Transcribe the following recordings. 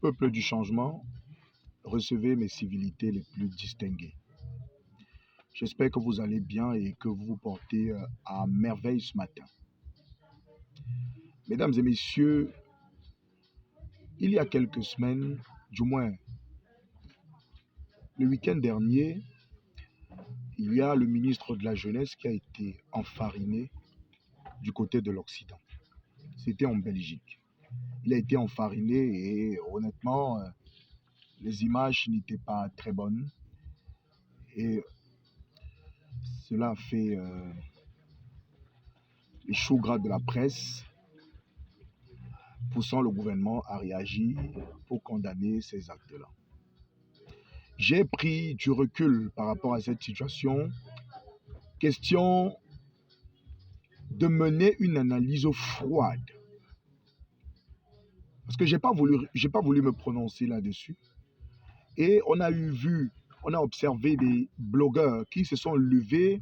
Peuple du changement, recevez mes civilités les plus distinguées. J'espère que vous allez bien et que vous vous portez à merveille ce matin. Mesdames et messieurs, il y a quelques semaines, du moins le week-end dernier, il y a le ministre de la Jeunesse qui a été enfariné du côté de l'Occident. C'était en Belgique. Il a été enfariné et honnêtement, les images n'étaient pas très bonnes. Et cela a fait les choux gras de la presse, poussant le gouvernement à réagir pour condamner ces actes-là. J'ai pris du recul par rapport à cette situation. Question de mener une analyse froide. Parce que j'ai pas voulu me prononcer là-dessus. Et on a observé des blogueurs qui se sont levés,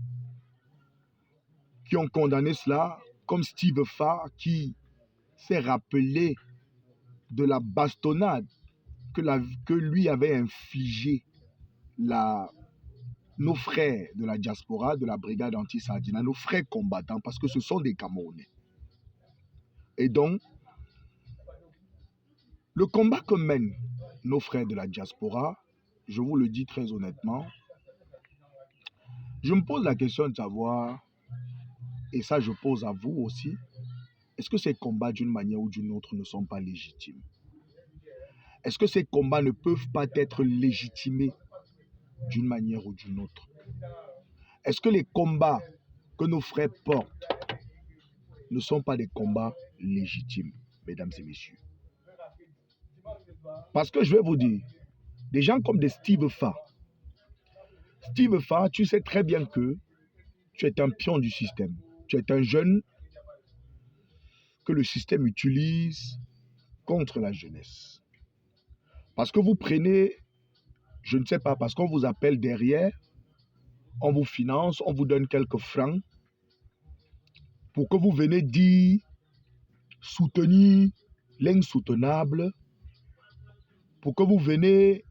qui ont condamné cela, comme Steve Farr, qui s'est rappelé de la bastonnade que lui avait infligé nos frères de la diaspora, de la brigade anti-Sardina, nos frères combattants, parce que ce sont des Camerounais. Et donc, le combat que mènent nos frères de la diaspora, je vous le dis très honnêtement, je me pose la question de savoir, et ça je pose à vous aussi, est-ce que ces combats d'une manière ou d'une autre ne sont pas légitimes? Est-ce que ces combats ne peuvent pas être légitimés d'une manière ou d'une autre? Est-ce que les combats que nos frères portent ne sont pas des combats légitimes, mesdames et messieurs? Parce que je vais vous dire, des gens comme des Steve Farr. Steve Farr, tu sais très bien que tu es un pion du système. Tu es un jeune que le système utilise contre la jeunesse. Parce que vous prenez, je ne sais pas, parce qu'on vous appelle derrière, on vous finance, on vous donne quelques francs pour que vous venez dire, soutenir l'insoutenable, pour que vous venez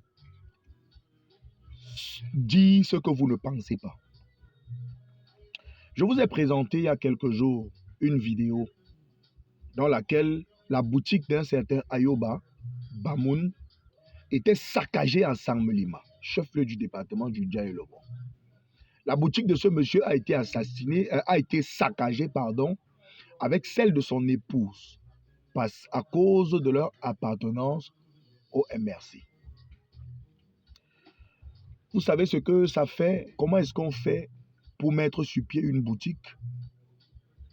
dire ce que vous ne pensez pas. Je vous ai présenté il y a quelques jours une vidéo dans laquelle la boutique d'un certain Ayoba Bamoun était saccagée à Sangmelima, chef-lieu du département du Dja-et-le-Bon. La boutique de ce monsieur a été saccagée, avec celle de son épouse, à cause de leur appartenance au MRC. Vous savez ce que ça fait? Comment est-ce qu'on fait pour mettre sur pied une boutique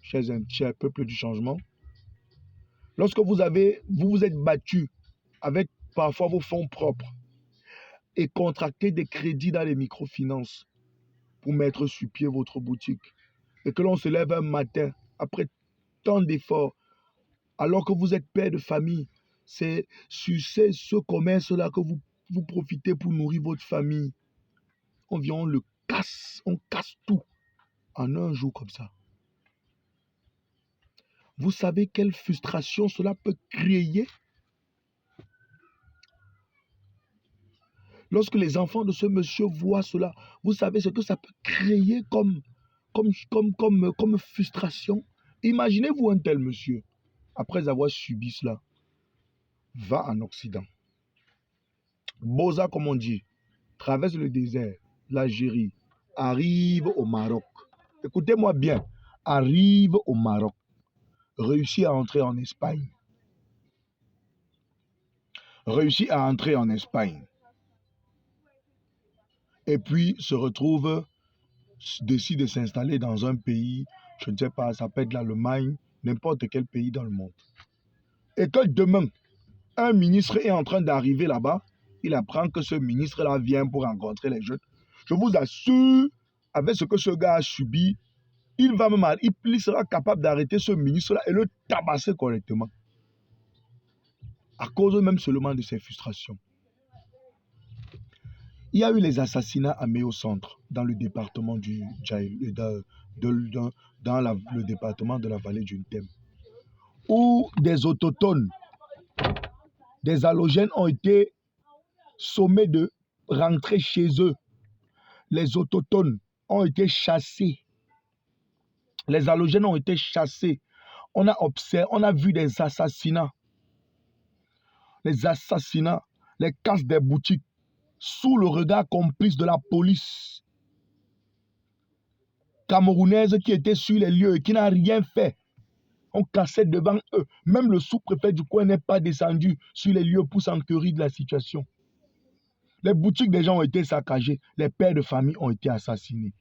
chez un peuple du changement? Lorsque vous vous êtes battu avec parfois vos fonds propres et contracté des crédits dans les microfinances pour mettre sur pied votre boutique, et que l'on se lève un matin après tant d'efforts, alors que vous êtes père de famille, c'est sur ce commerce-là que vous profitez pour nourrir votre famille. On vient, on casse tout en un jour comme ça. Vous savez quelle frustration cela peut créer? Lorsque les enfants de ce monsieur voient cela, vous savez ce que ça peut créer comme frustration? Imaginez-vous un tel monsieur, après avoir subi cela, va en Occident. Boza, comme on dit, traverse le désert, l'Algérie, arrive au Maroc. Écoutez-moi bien, arrive au Maroc, réussit à entrer en Espagne. Et puis se retrouve, décide de s'installer dans un pays, je ne sais pas, ça peut être l'Allemagne, n'importe quel pays dans le monde. Et que demain, un ministre est en train d'arriver là-bas, il apprend que ce ministre-là vient pour rencontrer les jeunes. Je vous assure, avec ce que ce gars a subi, il sera capable d'arrêter ce ministre-là et le tabasser correctement. À cause même seulement de ses frustrations. Il y a eu les assassinats à Méo Centre, dans le département du Djaïl, dans le département de la vallée du Ntem, où des autochtones Des halogènes ont été sommés de rentrer chez eux. Les autochtones ont été chassés. Les halogènes ont été chassés. On a observé, on a vu des assassinats. Les assassinats, les casses des boutiques, sous le regard complice de la police camerounaise qui était sur les lieux et qui n'a rien fait. On cassait devant eux. Même le sous-préfet du coin n'est pas descendu sur les lieux pour s'enquérir de la situation. Les boutiques des gens ont été saccagées. Les pères de famille ont été assassinés.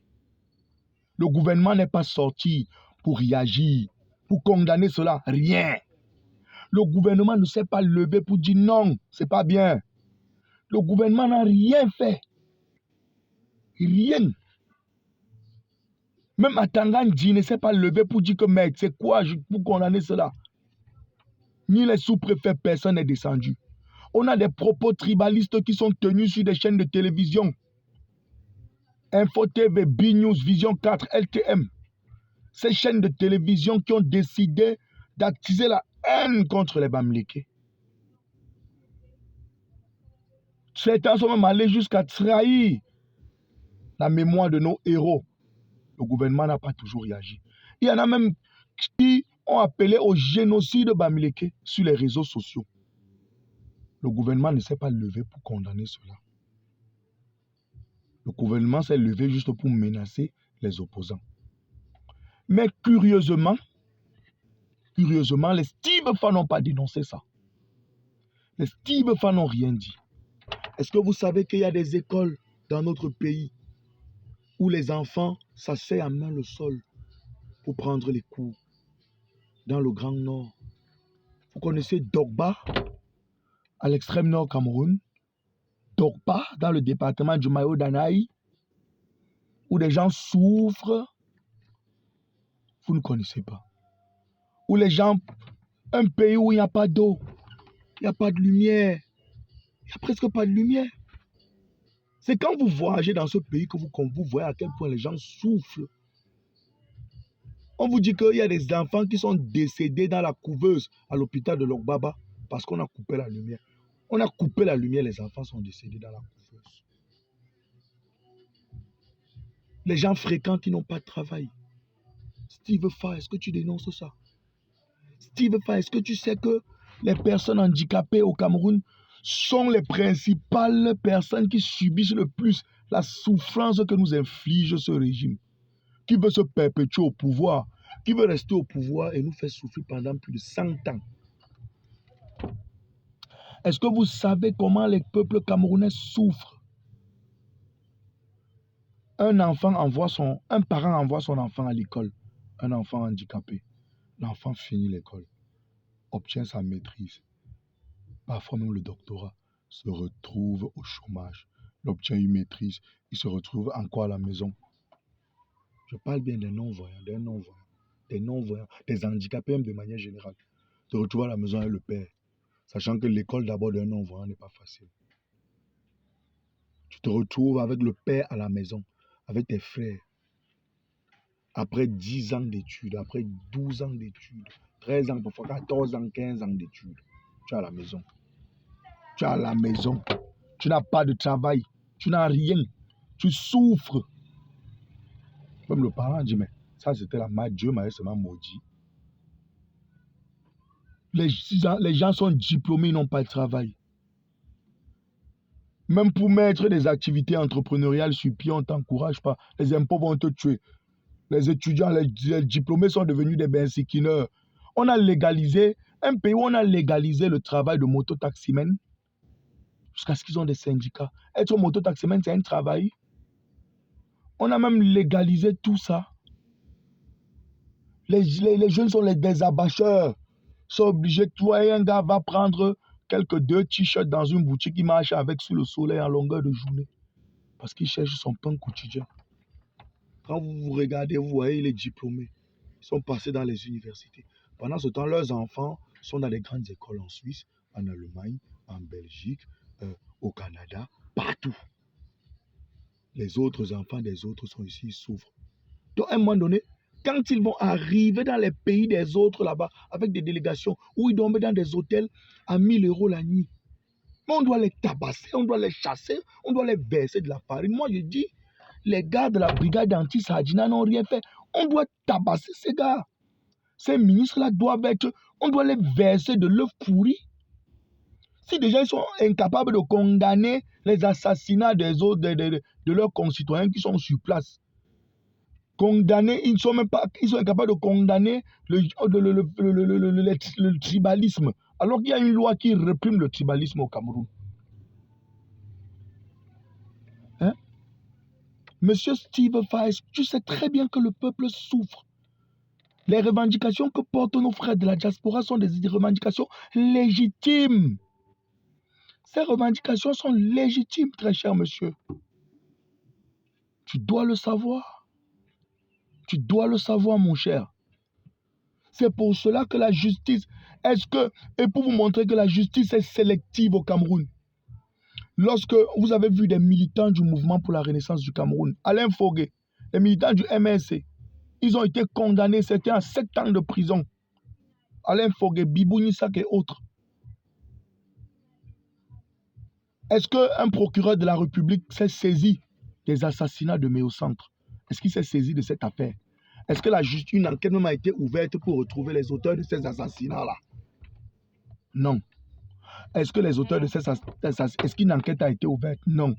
Le gouvernement n'est pas sorti pour réagir, pour condamner cela. Rien. Le gouvernement ne s'est pas levé pour dire non, c'est pas bien. Le gouvernement n'a rien fait. Rien. Même Atangandi ne s'est pas levé pour dire que mec, c'est quoi pour condamner cela. Ni les sous-préfets, personne n'est descendu. On a des propos tribalistes qui sont tenus sur des chaînes de télévision. Info TV, B-News, Vision 4, LTM. Ces chaînes de télévision qui ont décidé d'attiser la haine contre les Bamileke. Certains sont même allés jusqu'à trahir la mémoire de nos héros. Le gouvernement n'a pas toujours réagi. Il y en a même qui ont appelé au génocide Bamileke sur les réseaux sociaux. Le gouvernement ne s'est pas levé pour condamner cela. Le gouvernement s'est levé juste pour menacer les opposants. Mais curieusement, les Steve Fan n'ont pas dénoncé ça. Les Steve Fan n'ont rien dit. Est-ce que vous savez qu'il y a des écoles dans notre pays où les enfants s'asseyent à main le sol pour prendre les cours dans le Grand Nord? Vous connaissez Dogba à l'extrême nord Cameroun, Dogba dans le département du Mayo-Danaï, où des gens souffrent. Vous ne connaissez pas. Où les gens, un pays où il n'y a pas d'eau, il n'y a pas de lumière, il n'y a presque pas de lumière. C'est quand vous voyagez dans ce pays que vous voyez à quel point les gens souffrent. On vous dit qu'il y a des enfants qui sont décédés dans la couveuse à l'hôpital de Logbaba parce qu'on a coupé la lumière. On a coupé la lumière, les enfants sont décédés dans la couveuse. Les gens fréquents qui n'ont pas de travail. Steve Fa, est-ce que tu dénonces ça? Steve Fa, est-ce que tu sais que les personnes handicapées au Cameroun sont les principales personnes qui subissent le plus la souffrance que nous inflige ce régime, qui veut se perpétuer au pouvoir, qui veut rester au pouvoir et nous faire souffrir pendant plus de 100 ans. Est-ce que vous savez comment les peuples camerounais souffrent? Un parent envoie son enfant à l'école, un enfant handicapé. L'enfant finit l'école, obtient sa maîtrise, parfois même le doctorat, se retrouve au chômage. Il obtient une maîtrise, il se retrouve encore à la maison. Je parle bien des non-voyants, des handicapés même de manière générale. Se retrouve à la maison avec le père, sachant que l'école d'abord d'un non-voyant n'est pas facile. Tu te retrouves avec le père à la maison, avec tes frères. Après 10 ans d'études, après 12 ans d'études, 13 ans, parfois 14 ans, 15 ans d'études, tu es à la maison. Tu es à la maison. Tu n'as pas de travail. Tu n'as rien. Tu souffres. Même le parent dit, mais ça c'était la main. Dieu m'a seulement maudit. Les gens sont diplômés, ils n'ont pas de travail. Même pour mettre des activités entrepreneuriales sur pied, on ne t'encourage pas. Les impôts vont te tuer. Les étudiants, les diplômés sont devenus des bensikineurs. On a légalisé, un pays où on a légalisé le travail de mototaximène jusqu'à ce qu'ils ont des syndicats. Être mototaximène, c'est un travail. On a même légalisé tout ça. Les jeunes sont des abacheurs. Ils sont obligés. Toi, un gars va prendre quelques 2 t-shirts dans une boutique, il marche avec sous le soleil en longueur de journée. Parce qu'il cherche son pain quotidien. Quand vous regardez, vous voyez les diplômés. Ils sont passés dans les universités. Pendant ce temps, leurs enfants sont dans les grandes écoles en Suisse, en Allemagne, en Belgique, au Canada, partout. Les autres enfants des autres sont ici, ils souffrent. Donc, à un moment donné, quand ils vont arriver dans les pays des autres là-bas, avec des délégations, où ils dorment dans des hôtels à 1000 € la nuit. Mais on doit les tabasser, on doit les chasser, on doit les verser de la farine. Moi, je dis, les gars de la brigade anti-Sardina n'ont rien fait. On doit tabasser ces gars. Ces ministres-là doivent être, on doit les verser de l'œuf pourri. Si déjà ils sont incapables de condamner les assassinats des autres, de leurs concitoyens qui sont sur place, condamner, ils sont incapables de condamner le tribalisme, alors qu'il y a une loi qui réprime le tribalisme au Cameroun. Hein? Monsieur Steve Faes, tu sais très bien que le peuple souffre. Les revendications que portent nos frères de la diaspora sont des revendications légitimes. Ces revendications sont légitimes, très cher monsieur. Tu dois le savoir. Tu dois le savoir, mon cher. C'est pour cela que la justice, et pour vous montrer que la justice est sélective au Cameroun, lorsque vous avez vu des militants du mouvement pour la renaissance du Cameroun, Alain Fogué, les militants du MRC, ils ont été condamnés, c'était à 7 ans de prison. Alain Fogué, Bibou Nissak et autres. Est-ce qu'un procureur de la République s'est saisi des assassinats de Méocentre? Est-ce qu'il s'est saisi de cette affaire? Est-ce que une enquête même a été ouverte pour retrouver les auteurs de ces assassinats-là? Non. Est-ce que les auteurs de ces assassinats, est-ce qu'une enquête a été ouverte? Non.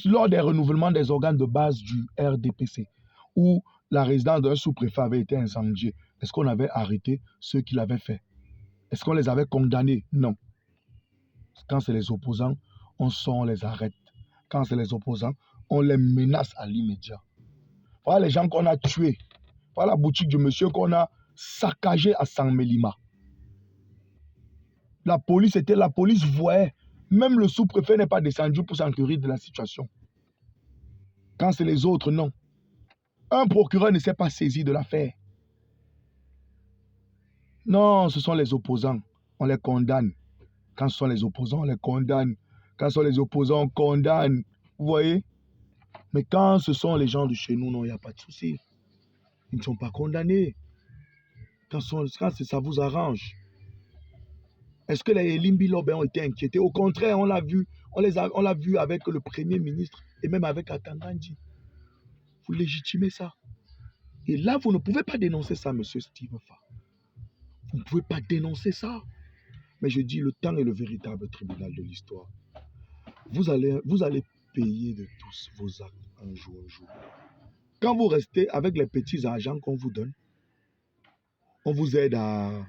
Lors des renouvellements des organes de base du RDPC, où la résidence d'un sous-préfet avait été incendiée, est-ce qu'on avait arrêté ceux qui l'avaient fait? Est-ce qu'on les avait condamnés? Non. Quand c'est les opposants, on les arrête. Quand c'est les opposants, on les menace à l'immédiat. Voilà les gens qu'on a tués. Voilà la boutique du monsieur qu'on a saccagée à Saint-Mélima. La police voyait. Même le sous-préfet n'est pas descendu pour s'enquérir de la situation. Quand c'est les autres, non. Un procureur ne s'est pas saisi de l'affaire. Non, ce sont les opposants. On les condamne. Quand ce sont les opposants, on les condamne. Quand ce sont les opposants, on condamne. Vous voyez? Mais quand ce sont les gens de chez nous, non, il n'y a pas de souci. Ils ne sont pas condamnés. Quand ça vous arrange. Est-ce que les Limbi Lobe ont été inquiétés? Au contraire, on l'a vu. On l'a vu avec le Premier ministre et même avec Atangandi. Vous légitimez ça. Et là, vous ne pouvez pas dénoncer ça, monsieur Steve Fa. Vous ne pouvez pas dénoncer ça. Mais je dis, le temps est le véritable tribunal de l'histoire. Vous allez payer de tous vos actes un jour. Quand vous restez avec les petits argents qu'on vous donne, on vous aide à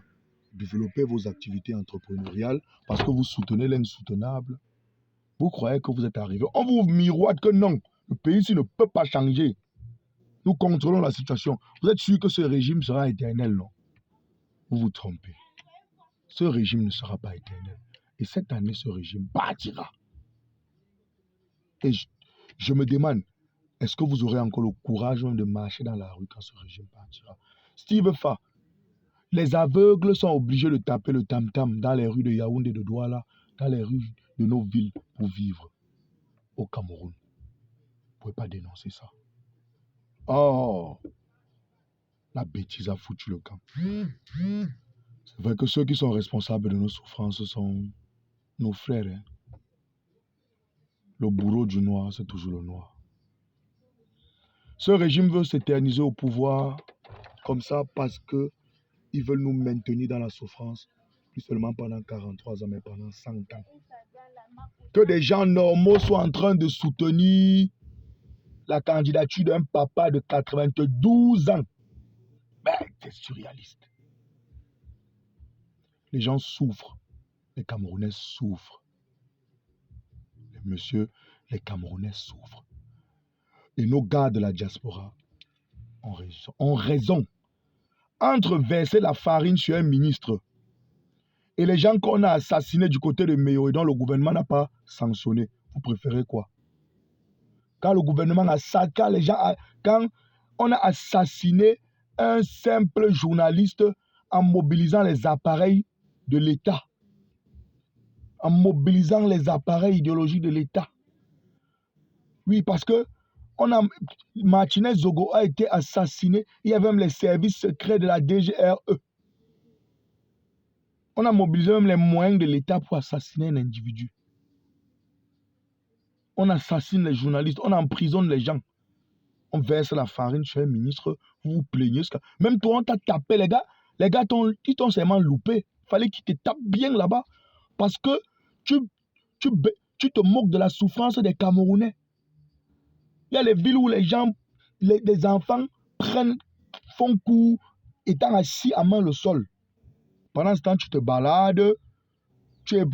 développer vos activités entrepreneuriales parce que vous soutenez l'insoutenable. Vous croyez que vous êtes arrivé. On vous miroite que non, le pays ici ne peut pas changer. Nous contrôlons la situation. Vous êtes sûr que ce régime sera éternel, non? Vous vous trompez. Ce régime ne sera pas éternel. Et cette année, ce régime partira. Et je me demande, est-ce que vous aurez encore le courage de marcher dans la rue quand ce régime partira? Steve Fa, les aveugles sont obligés de taper le tam-tam dans les rues de Yaoundé, de Douala, dans les rues de nos villes pour vivre au Cameroun. Vous ne pouvez pas dénoncer ça. Oh, la bêtise a foutu le camp. C'est vrai que ceux qui sont responsables de nos souffrances sont nos frères. Hein. Le bourreau du noir, c'est toujours le noir. Ce régime veut s'éterniser au pouvoir comme ça parce qu'ils veulent nous maintenir dans la souffrance, plus seulement pendant 43 ans, mais pendant 100 ans. Que des gens normaux soient en train de soutenir la candidature d'un papa de 92 ans. Ben, c'est surréaliste. Les gens souffrent. Les Camerounais souffrent. Les Camerounais souffrent. Et nos gars de la diaspora ont raison. Entre verser la farine sur un ministre et les gens qu'on a assassinés du côté de Méo et dont le gouvernement n'a pas sanctionné, vous préférez quoi? Quand le gouvernement quand on a assassiné un simple journaliste en mobilisant les appareils de l'État, en mobilisant les appareils idéologiques de l'État. Oui, parce que Martinez Zogo a été assassiné. Il y avait même les services secrets de la DGRE. On a mobilisé même les moyens de l'État pour assassiner un individu. On assassine les journalistes, on emprisonne les gens. On verse la farine chez le ministre, vous vous plaignez. Même toi, on t'a tapé, les gars. Les gars, ils t'ont seulement loupé. Il fallait qu'ils te tapent bien là-bas. Parce que tu te moques de la souffrance des Camerounais. Il y a les villes où les gens, les enfants font cours, étant assis à main le sol. Pendant ce temps, tu te balades, tu es